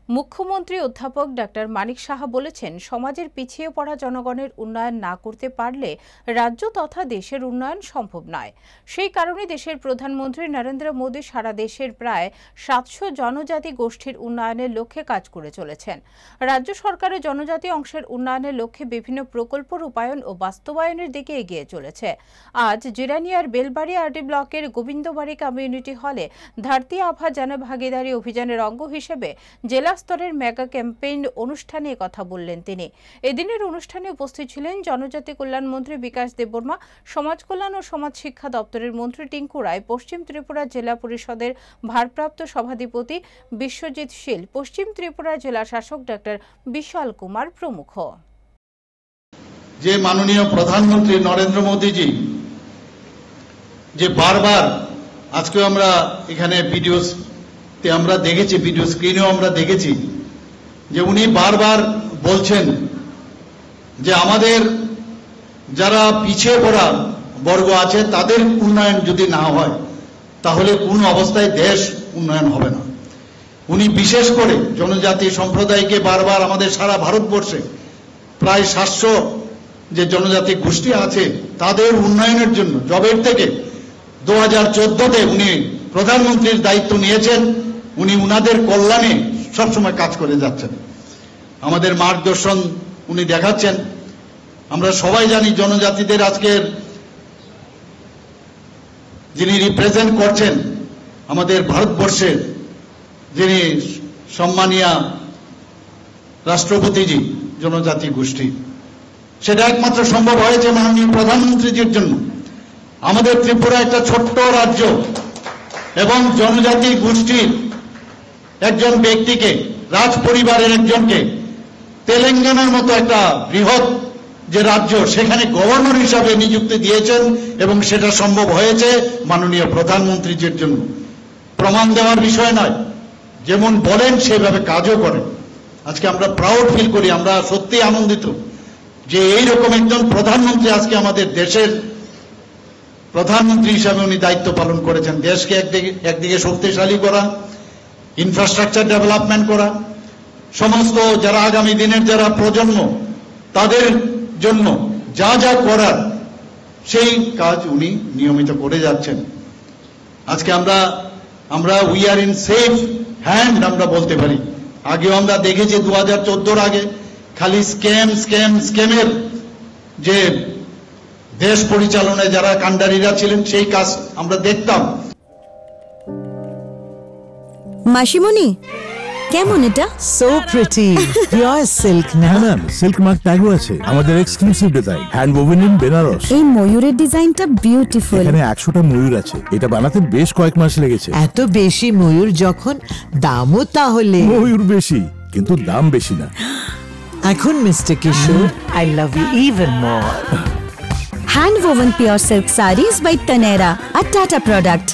মুখ্যমন্ত্রী অধ্যাপক ডাক্তার মানিক সাহা বলেছেন, সমাজের পিছিয়ে পড়া জনগণের উন্নয়ন না করতে পারলে রাজ্য তথা দেশের উন্নয়ন সম্ভব নয়। সেই কারণে দেশের প্রধানমন্ত্রী নরেন্দ্র মোদী সারা দেশের প্রায় 700 জনজাতি গোষ্ঠীর উন্নয়নের লক্ষ্যে কাজ করে চলেছেন। রাজ্য সরকারের জনজাতি অংশের উন্নয়নের লক্ষ্যে বিভিন্ন প্রকল্প রূপায়ণ ও বাস্তবায়নের দিকে এগিয়ে চলেছে। আজ জিরানিয়ার বেলবাড়ি আরডি ব্লকের গোবিন্দবাড়ি কমিউনিটি হলে ধরতি আভা জনভাগিদারি অভিযানের অঙ্গ হিসেবে জেলা স্তরের মেগা ক্যাম্পেইন অনুষ্ঠানে কথা বললেন তিনি। এদিনের অনুষ্ঠানে উপস্থিত ছিলেন জনজাতি কল্যাণ মন্ত্রী বিকাশ দেববর্মা, সমাজ কল্যাণ ও সমাজ শিক্ষা দপ্তরের মন্ত্রী টিঙ্কু রায়, পশ্চিম ত্রিপুরা জেলা পরিষদের ভারপ্রাপ্ত সভাধিপতি বিশ্বজিৎ শীল, পশ্চিম ত্রিপুরা জেলা শাসক ডাক্তার বিশাল কুমার প্রমুখ। যে মাননীয় প্রধানমন্ত্রী নরেন্দ্র মোদীজি যে বারবার, আজকে আমরা এখানে ভিডিওতে আমরা দেখেছি, ভিডিও স্ক্রিনেও আমরা দেখেছি যে উনি বারবার বলছেন যে আমাদের যারা পিছিয়ে পড়া বর্গ আছে তাদের উন্নয়ন যদি না হয় তাহলে কোন অবস্থায় দেশ উন্নয়ন হবে না। উনি বিশেষ করে জনজাতি সম্প্রদায়কে বারবার আমাদের সারা ভারতবর্ষে প্রায় 700 যে জনজাতি গোষ্ঠী আছে তাদের উন্নয়নের জন্য জবের থেকে 2014-তে উনি প্রধানমন্ত্রীর দায়িত্ব নিয়েছেন। উনি উনাদের কল্যাণে সবসময় কাজ করে যাচ্ছেন, আমাদের মার্গদর্শন উনি দেখাচ্ছেন। আমরা সবাই জানি জনজাতিদের আজকের যিনি রিপ্রেজেন্ট করছেন আমাদের ভারতবর্ষের, যিনি সম্মানীয় রাষ্ট্রপতিজি জনজাতি গোষ্ঠী, সেটা একমাত্র সম্ভব হয়েছে মাননীয় প্রধানমন্ত্রীজির জন্য। আমাদের ত্রিপুরা একটা ছোট্ট রাজ্য এবং জনজাতি গোষ্ঠীর একজন ব্যক্তিকে, রাজ পরিবারের একজনকে তেলেঙ্গানার মতো একটা বৃহৎ যে রাজ্য সেখানে গভর্নর হিসাবে নিযুক্তি দিয়েছেন এবং সেটা সম্ভব হয়েছে মাননীয় প্রধানমন্ত্রীজির জন্য। প্রমাণ দেওয়ার বিষয় নয়, যেমন বলেন সেভাবে কাজও করেন। আজকে আমরা প্রাউড ফিল করি, আমরা সত্যি আনন্দিত যে এইরকম একজন প্রধানমন্ত্রী আজকে আমাদের দেশের প্রধানমন্ত্রী হিসাবে উনি দায়িত্ব পালন করেছেন। দেশকে একদিকে শক্তিশালী করা, ইনফ্রাস্ট্রাকচার ডেভেলপমেন্ট করা, সমস্ত যারা আগামী দিনের যারা প্রজন্ম তাদের জন্য যা যা করার সেই কাজ উনি নিয়মিত করে যাচ্ছেন। আজকে আমরা we are in safe hand আমরা বলতে পারি। আগেও আমরা দেখেছি 2014-র আগে খালি স্ক্যামের যে দেশ পরিচালনায় যারা কাণ্ডারীরা ছিলেন সেই কাজ আমরা দেখতাম। মাসিমণি কেমন এটা? সো প্রিটি, পিওর সিল্ক না? ম্যাম, সিল্ক মার্ক ট্যাগও আছে। আমাদের exclusive design, hand woven in Banaras. এই ময়ূরের ডিজাইনটা বিউটিফুল। এখানে 100টা ময়ূর আছে। এটা বানাতে বেশ কয়েক মাস লেগেছে। এত বেশি ময়ূর যখন, দামও তাহলে? ময়ূর বেশি কিন্তু দাম বেশি না। এখন mister Kishore, I love you even more. Hand woven pure silk sarees by Taneira, a Tata product.